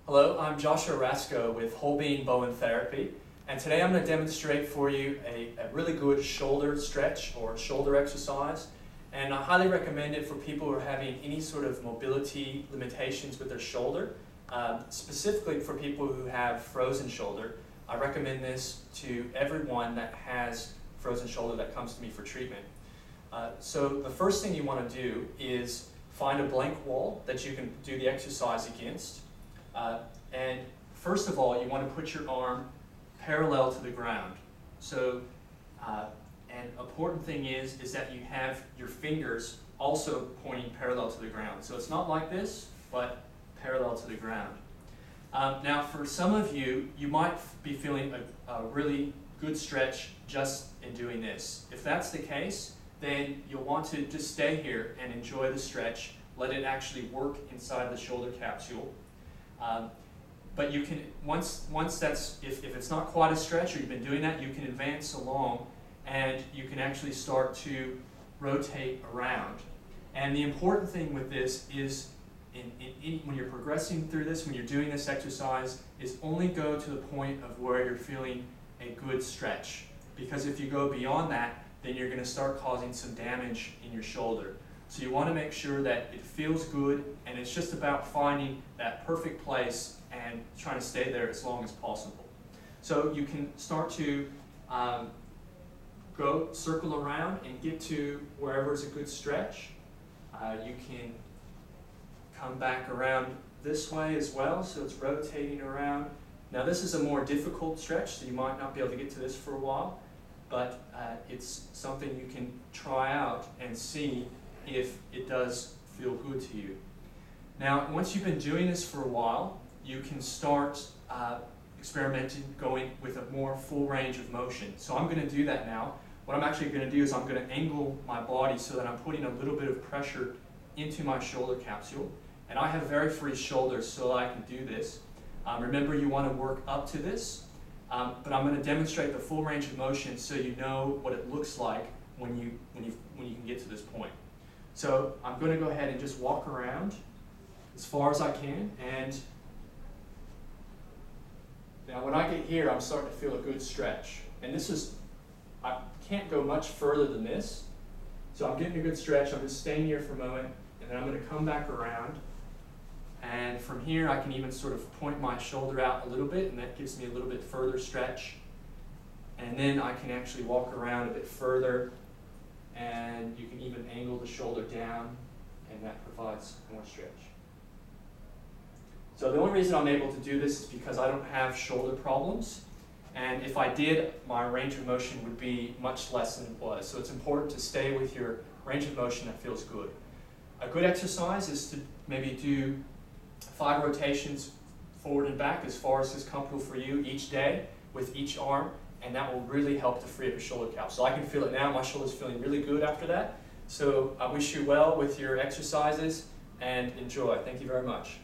Hello, I'm Joshua Rasco with Whole Being Bowen Therapy, and today I'm going to demonstrate for you a really good shoulder stretch or shoulder exercise, and I highly recommend it for people who are having any sort of mobility limitations with their shoulder, specifically for people who have frozen shoulder. I recommend this to everyone that has frozen shoulder that comes to me for treatment. So the first thing you want to do is find a blank wall that you can do the exercise against. And first of all, you want to put your arm parallel to the ground. So, an important thing is that you have your fingers also pointing parallel to the ground. So it's not like this, but parallel to the ground. Now, for some of you, you might be feeling a really good stretch just in doing this. If that's the case, then you'll want to just stay here and enjoy the stretch. Let it actually work inside the shoulder capsule. But you can, once that's, if it's not quite a stretch or you've been doing that, you can advance along and you can actually start to rotate around. And the important thing with this is when you're progressing through this, when you're doing this exercise, is only go to the point of where you're feeling a good stretch. Because if you go beyond that, then you're going to start causing some damage in your shoulder. So you want to make sure that it feels good, and it's just about finding that perfect place and trying to stay there as long as possible. So you can start to go circle around and get to wherever is a good stretch. You can come back around this way as well, so it's rotating around. Now this is a more difficult stretch, so you might not be able to get to this for a while, but it's something you can try out and see if it does feel good to you. Now, once you've been doing this for a while, you can start experimenting, going with a more full range of motion. So I'm going to do that now. What I'm actually going to do is I'm going to angle my body so that I'm putting a little bit of pressure into my shoulder capsule. And I have very free shoulders, so I can do this. Remember, you want to work up to this, but I'm going to demonstrate the full range of motion so you know what it looks like when you can get to this point. So I'm going to go ahead and just walk around as far as I can, and now when I get here, I'm starting to feel a good stretch. And this is, I can't go much further than this, so I'm getting a good stretch. I'm just staying here for a moment, and then I'm going to come back around, and from here I can even sort of point my shoulder out a little bit, and that gives me a little bit further stretch. And then I can actually walk around a bit further, and you can even angle the shoulder down, and that provides more stretch. So the only reason I'm able to do this is because I don't have shoulder problems, and if I did, my range of motion would be much less than it was. So it's important to stay with your range of motion that feels good. A good exercise is to maybe do 5 rotations forward and back as far as is comfortable for you each day with each arm, and that will really help to free up your shoulder capsule. So I can feel it now. My shoulder's feeling really good after that. So I wish you well with your exercises and enjoy. Thank you very much.